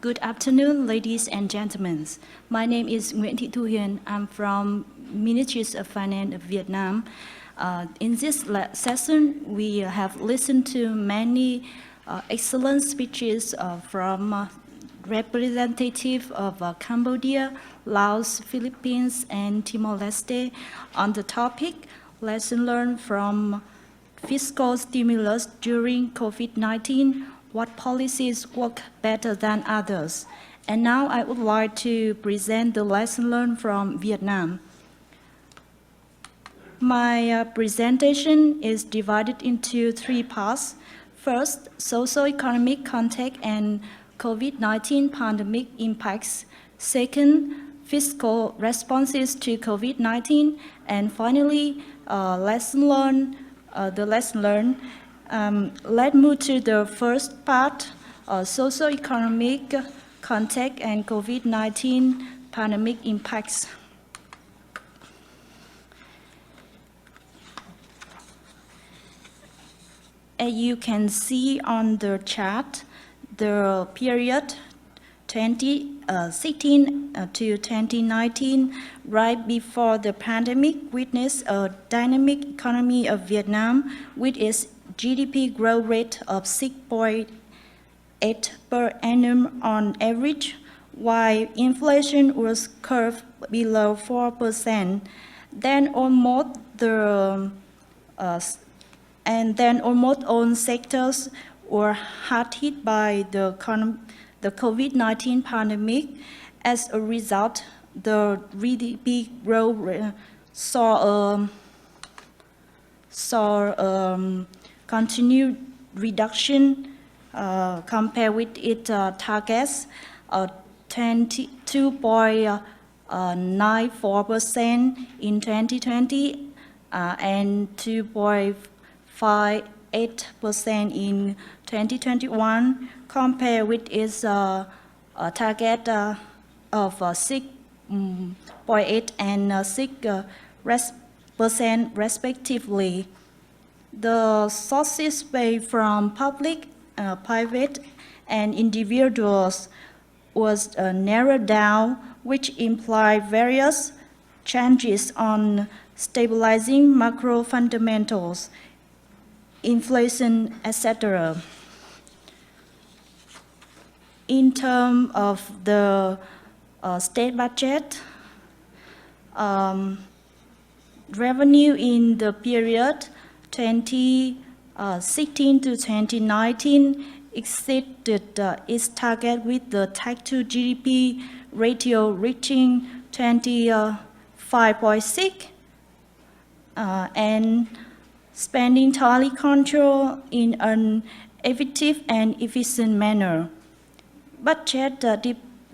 Good afternoon, ladies and gentlemen. My name is Nguyễn Thị Thu Hiền. I'm from Ministry of Finance of Vietnam. In this session, we have listened to many excellent speeches from representatives of Cambodia, Laos, Philippines, and Timor-Leste on the topic lesson learned from fiscal stimulus during COVID-19. What policies work better than others? And now I would like to present the lesson learned from Vietnam. My presentation is divided into three parts. First, socioeconomic contact and COVID-19 pandemic impacts. Second, fiscal responses to COVID-19. And finally, lesson learned. Let's move to the first part, socioeconomic contact and COVID-19 pandemic impacts. As you can see on the chart, the period 2016 to 2019, right before the pandemic, witnessed a dynamic economy of Vietnam with its GDP growth rate of 6.8% per annum on average, while inflation was curved below 4%. Then almost all sectors were hard hit by the COVID-19 pandemic. As a result, the GDP growth saw continued reduction compared with its targets of 22.94% in 2020 and 2.58% in 2021, compared with its target of 6.8 and 6% respectively. The sources paid from public, private, and individuals was narrowed down, which implied various changes on stabilizing macro fundamentals, inflation, etc. In terms of the state budget, revenue in the period 2016 to 2019 exceeded its target, with the tax to GDP ratio reaching 25.6 and spending tightly controlled in an effective and efficient manner. Budget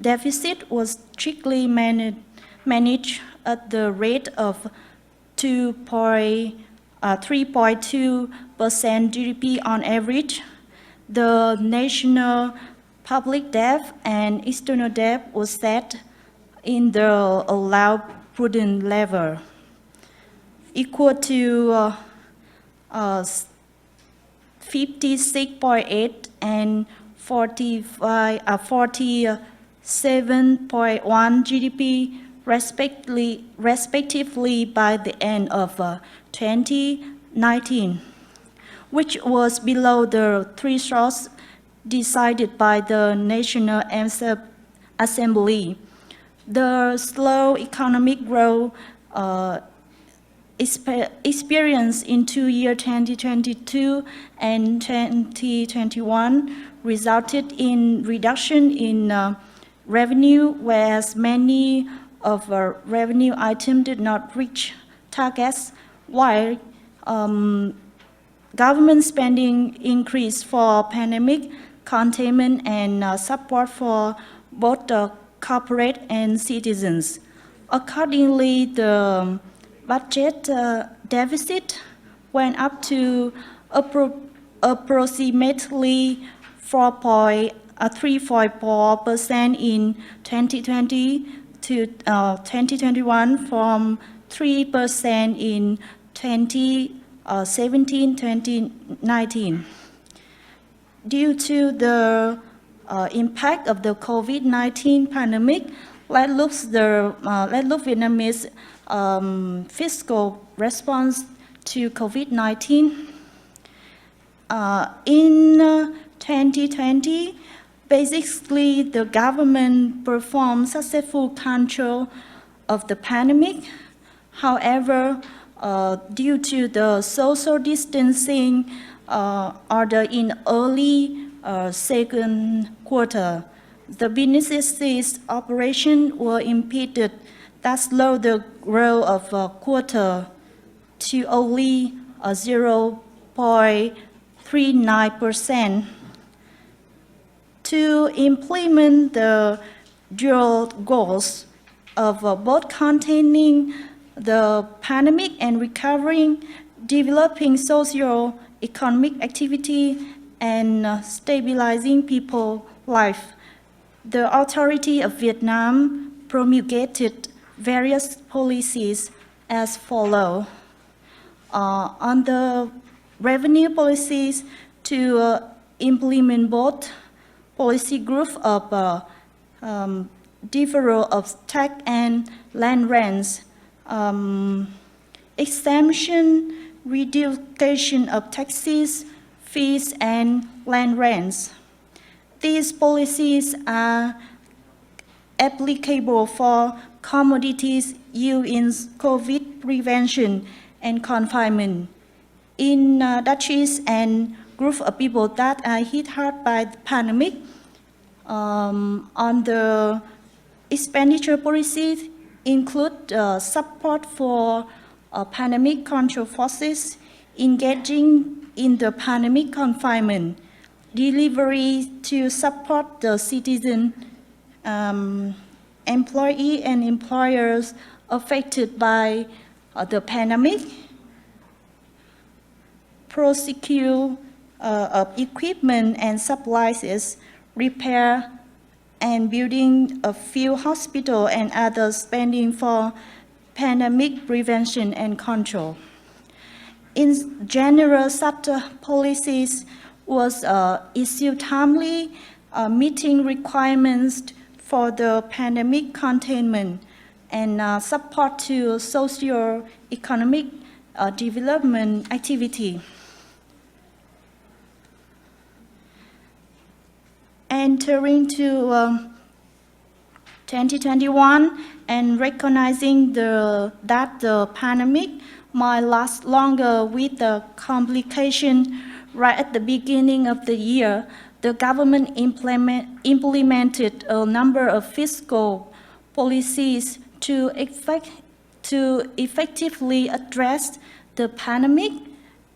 deficit was strictly managed at the rate of 3.2% GDP on average. The national public debt and external debt was set in the allowed prudent level, equal to 56.8 and 47.1 GDP respectively by the end of 2019, which was below the thresholds decided by the National Assembly. The slow economic growth experienced in 2 years 2022 and 2021 resulted in reduction in revenue, whereas many of our revenue items did not reach targets, while government spending increased for pandemic containment and support for both the corporate and citizens. Accordingly, the budget deficit went up to approximately 3.4% in 2020 to 2021 from 3% in 2017-2019. Due to the impact of the COVID-19 pandemic, let's look Vietnamese fiscal response to COVID-19. In 2020, basically the government performed successful control of the pandemic. However, due to the social distancing order in early second quarter, the businesses' operations were impeded. That slowed the growth of quarter to only 0.39%. To implement the dual goals of both containing the pandemic and recovering, developing socio-economic activity, and stabilizing people's life, the authority of Vietnam promulgated various policies as follows. On the revenue policies, to implement both policy group of deferral of tax and land rents, exemption, reduction of taxes, fees, and land rents. These policies are applicable for commodities used in COVID prevention and confinement. In Dutchies and group of people that are hit hard by the pandemic, on the expenditure policies include support for pandemic control forces engaging in the pandemic confinement, delivery to support the citizen, employee and employers affected by the pandemic, prosecute of equipment and supplies, repair and building a few hospitals and other spending for pandemic prevention and control. In general, such policies was issued timely, meeting requirements for the pandemic containment and support to socio-economic development activity. Entering to 2021 and recognizing that the pandemic might last longer with the complication right at the beginning of the year, the government implemented a number of fiscal policies to effectively address the pandemic,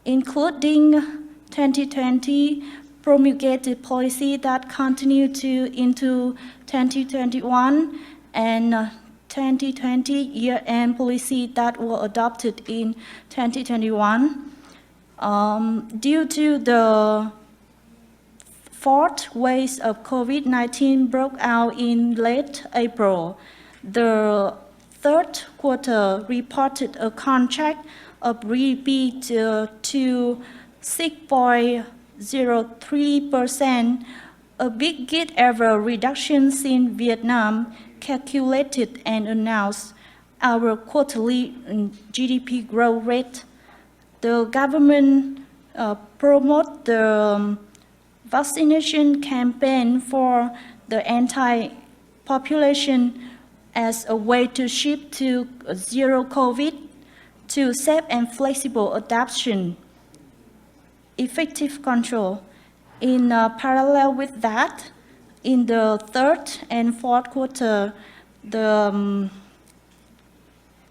including 2020 promulgated policy that continued into 2021 and 2020 year-end policy that were adopted in 2021. Due to the fourth wave of COVID-19 broke out in late April, the third quarter reported a contract of GDP to 6.03%, a biggest ever reduction since Vietnam calculated and announced our quarterly GDP growth rate. The government promote the vaccination campaign for the entire population as a way to shift to zero COVID, to safe and flexible adaptation, effective control. In parallel with that, in the third and fourth quarter, the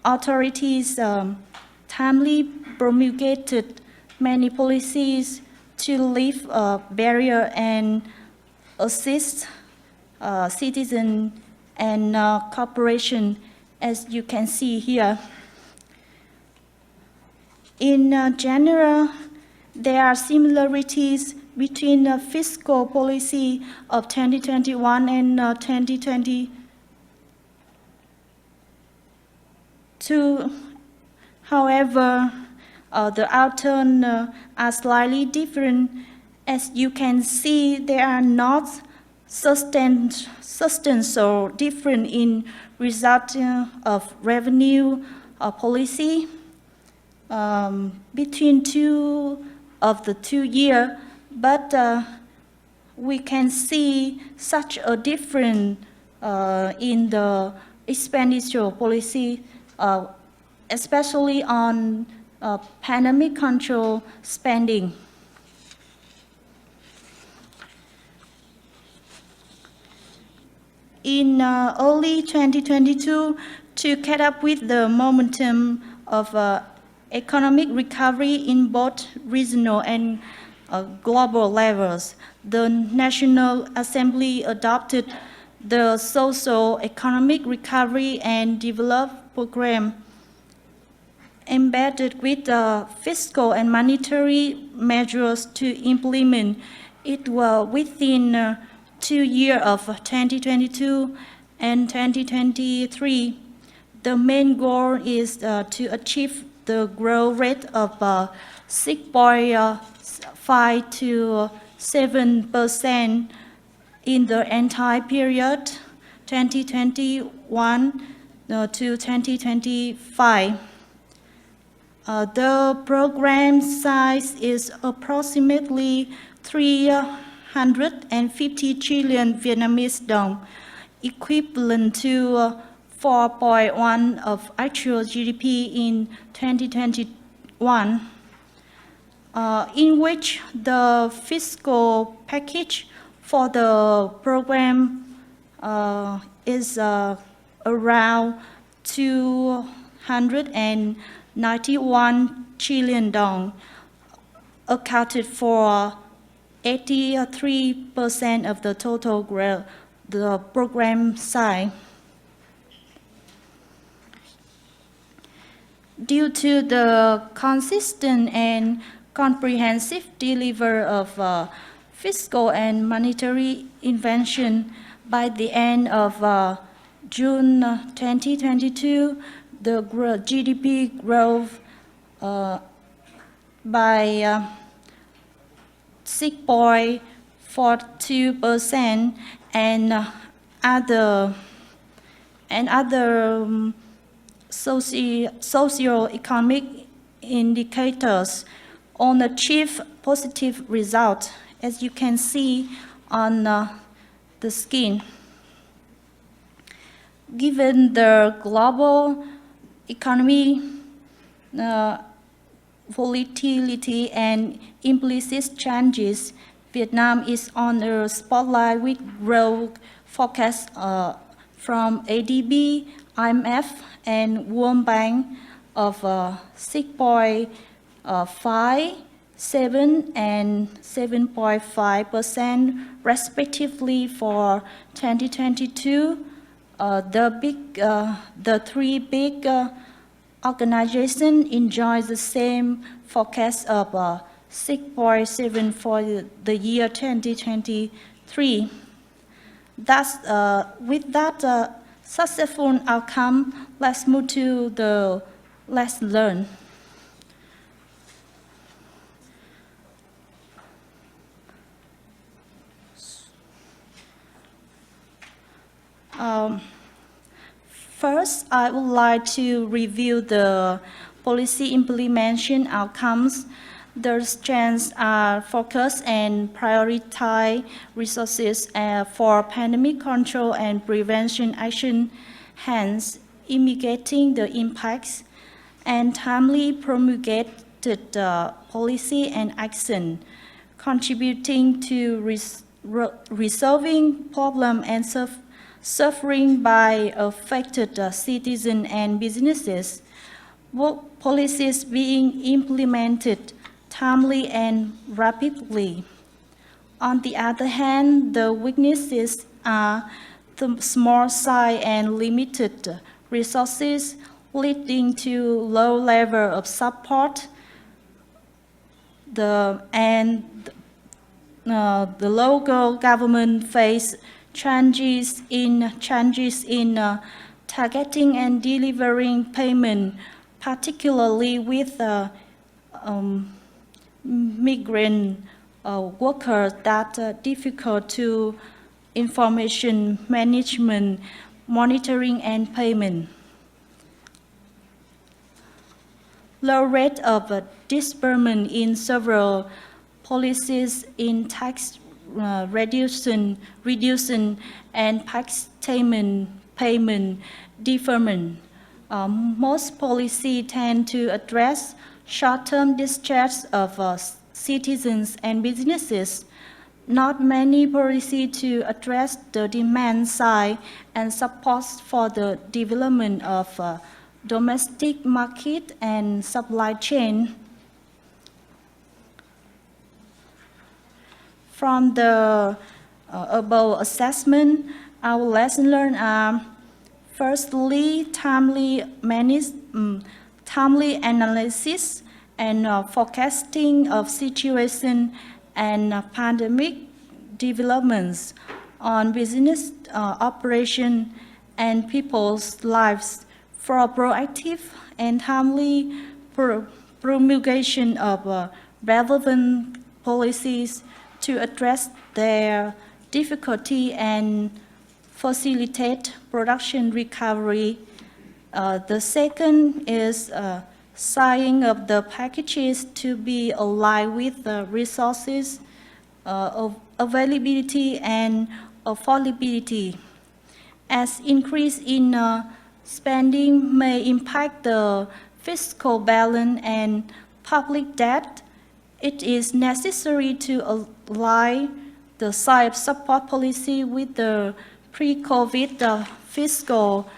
authorities timely promulgated many policies to lift a barrier and assist citizens and corporations, as you can see here. In general, there are similarities between the fiscal policy of 2021 and 2022. However, the outcomes are slightly different. As you can see, there are not substantial difference in result of revenue policy between two years, but we can see such a difference in the expenditure policy, especially on pandemic control spending. In early 2022, to catch up with the momentum of economic recovery in both regional and global levels, the National Assembly adopted the SocioEconomic Recovery and Development Program, embedded with fiscal and monetary measures to implement it within 2 years of 2022 and 2023. The main goal is to achieve the growth rate of 6.5 to 7% in the entire period 2021 to 2025. The program size is approximately 350 trillion Vietnamese dong, equivalent to 4.1% of actual GDP in 2021, in which the fiscal package for the program is around 291 trillion dong, accounted for 83% of the total growth, the program size. Due to the consistent and comprehensive delivery of fiscal and monetary intervention, by the end of June 2022, the GDP growth by 6.42%, and other socio-economic indicators on achieve positive results, as you can see on the screen. Given the global economy volatility and implicit changes, Vietnam is on a spotlight with growth forecasts from ADB, IMF, and World Bank of 6.5, 7, and 7.5% respectively for 2022. The three big organizations enjoy the same forecast of 6.7 for the year 2023. Thus, with that successful outcome, let's move to the lesson learned. First, I would like to review the policy implementation outcomes. The strengths are focus and prioritize resources for pandemic control and prevention action, hence mitigating the impacts, and timely promulgated policy and action, contributing to resolving problem and suffering by affected citizens and businesses. Work policies being implemented timely and rapidly. On the other hand, the weaknesses are the small size and limited resources, leading to low level of support. The local government face changes in targeting and delivering payment, particularly with migrant workers that are difficult to information management, monitoring and payment. Low rate of disbursement in several policies in tax reduction and tax payment deferment. Most policies tend to address short-term distress of citizens and businesses. Not many policies to address the demand side and support for the development of domestic market and supply chain. From the above assessment, our lesson learned are firstly, timely analysis and forecasting of situation and pandemic developments on business operation and people's lives for proactive and timely promulgation of relevant policies to address their difficulty and facilitate production recovery. The second is sizing of the packages to be aligned with the resources, availability and affordability. As increase in spending may impact the fiscal balance and public debt, it is necessary to align the size support policy with the pre-COVID fiscal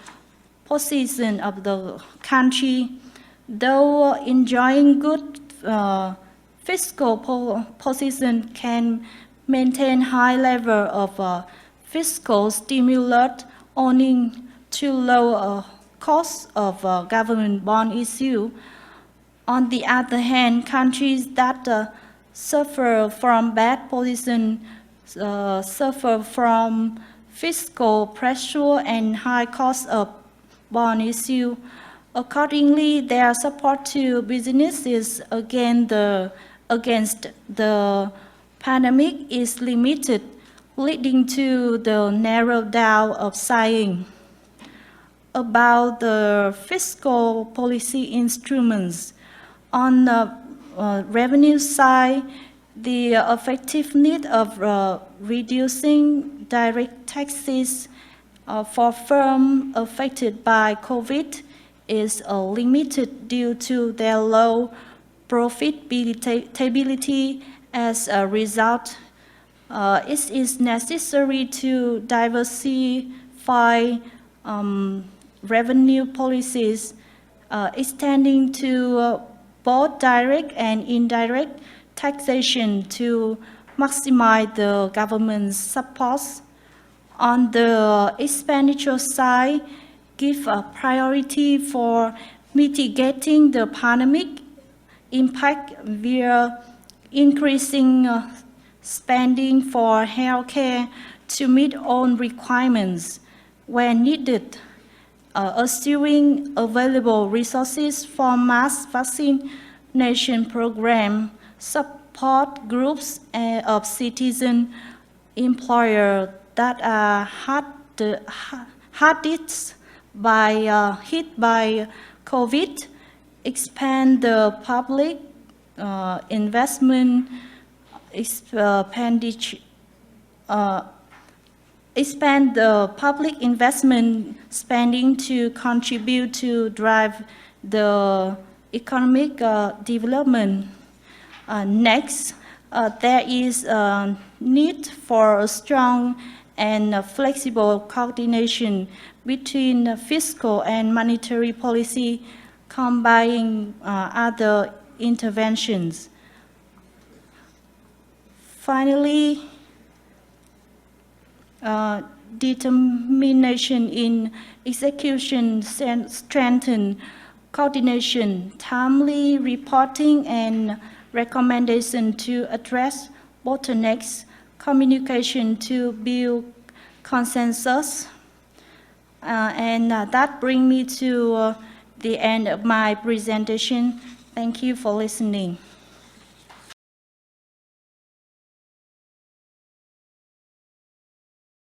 position of the country. Though enjoying good fiscal position can maintain high level of fiscal stimulus owing to low cost of government bond issue. On the other hand, countries that suffer from bad position suffer from fiscal pressure and high cost of bond issue. Accordingly, their support to businesses against the pandemic is limited, leading to the narrow down of sizing. About the fiscal policy instruments, on the revenue side, the effectiveness of reducing direct taxes for firms affected by COVID is limited due to their low profitability. As a result, it is necessary to diversify revenue policies, extending to both direct and indirect taxation to maximize the government's support. On the expenditure side, give a priority for mitigating the pandemic impact via increasing spending for healthcare to meet own requirements when needed, assuming available resources for mass vaccination program, support groups of citizen employers that are hardest hit by COVID, expand the public investment expenditure, expand the public investment spending to contribute to drive the economic development. Next, there is a need for a strong and flexible coordination between fiscal and monetary policy, combining other interventions. Finally, determination in execution strengthen coordination, timely reporting and recommendation to address bottlenecks, communication to build consensus. And that brings me to the end of my presentation. Thank you for listening.